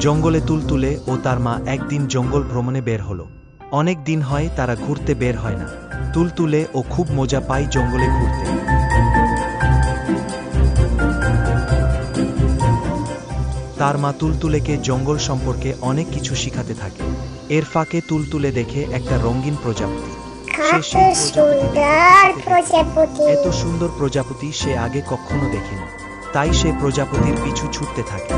জঙ্গলে তুলতুলে ও তার মা একদিন জঙ্গল ভ্রমণে বের হলো। অনেক দিন হয় তারা ঘুরতে বের হয় না। তুলতুলে ও খুব মজা পায় জঙ্গলে ঘুরতে। তার মা তুলতুলেকে জঙ্গল সম্পর্কে অনেক কিছু শিখাতে থাকে। এর ফাঁকে তুলতুলে দেখে একটা রঙিন প্রজাপতি। এত সুন্দর প্রজাপতি সে আগে কখনো দেখেনি, তাই সে প্রজাপতির পিছু ছুটতে থাকে।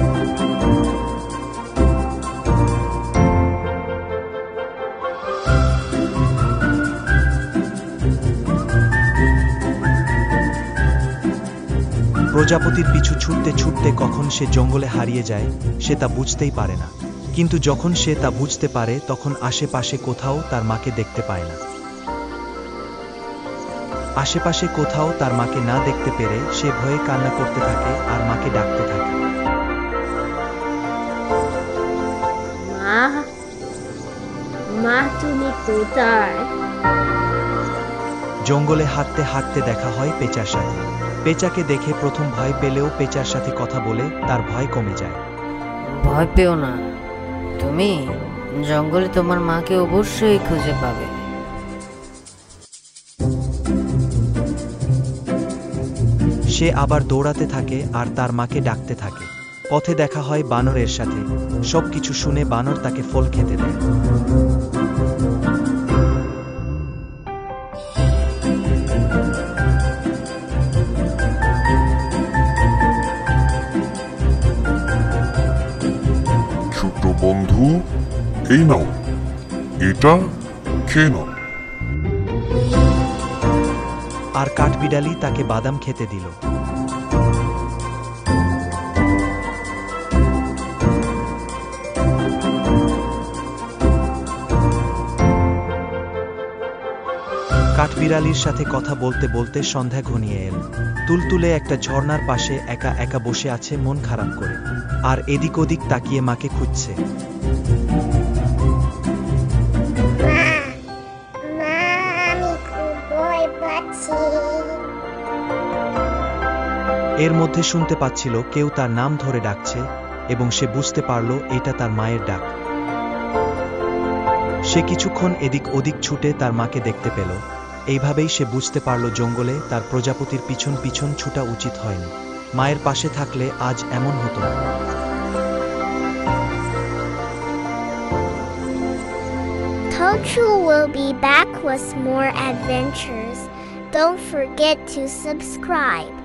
প্রজাপতির পিছু ছুটতে ছুটতে কখন সে জঙ্গলে হারিয়ে যায় সে তা বুঝতেই পারে না। কিন্তু যখন সে তা বুঝতে পারে তখন আশেপাশে কোথাও তার মাকে দেখতে পায় না। আশেপাশে কোথাও তার মাকে না দেখতে পেরে সে ভয়ে কান্না করতে থাকে আর মাকে ডাকতে থাকে। মা, মা তুমি কোথায়? জঙ্গলে হাঁটতে হাঁটতে দেখা হয় পেঁচার সাথে। পেঁচাকে দেখে প্রথম ভয় পেলেও পেঁচার সাথে কথা বলে তার ভয় কমে যায়। ভয় পেও না, তুমি জঙ্গলে তোমার মাকে অবশ্যই খুঁজে পাবে। সে আবার দৌড়াতে থাকে আর তার মাকে ডাকতে থাকে। পথে দেখা হয় বানরের সাথে। সবকিছু শুনে বানর তাকে ফল খেতে দেয়। ছোট বন্ধু, এই নাও, এটা খেয়ে নাও। আর কাঠবিড়ালি তাকে বাদাম খেতে দিল। কাঠবিড়ালির সাথে কথা বলতে বলতে সন্ধ্যা ঘনিয়ে এল। তুলতুলে একটা ঝর্ণার পাশে একা একা বসে আছে মন খারাপ করে, আর এদিক ওদিক তাকিয়ে মাকে খুঁজছে। এর মধ্যে শুনতে পাচ্ছিল কেউ তার নাম ধরে ডাকছে এবং সে বুঝতে পারল এটা তার মায়ের ডাক। সে কিছুক্ষণ এদিক ওদিক ছুটে তার মাকে দেখতে পেল। এইভাবেই সে বুঝতে পারল জঙ্গলে তার প্রজাপতির পিছন পিছন ছুটা উচিত হয়নি। মায়ের পাশে থাকলে আজ এমন হতো না। Tochu will be back with more adventures. Don't forget to subscribe.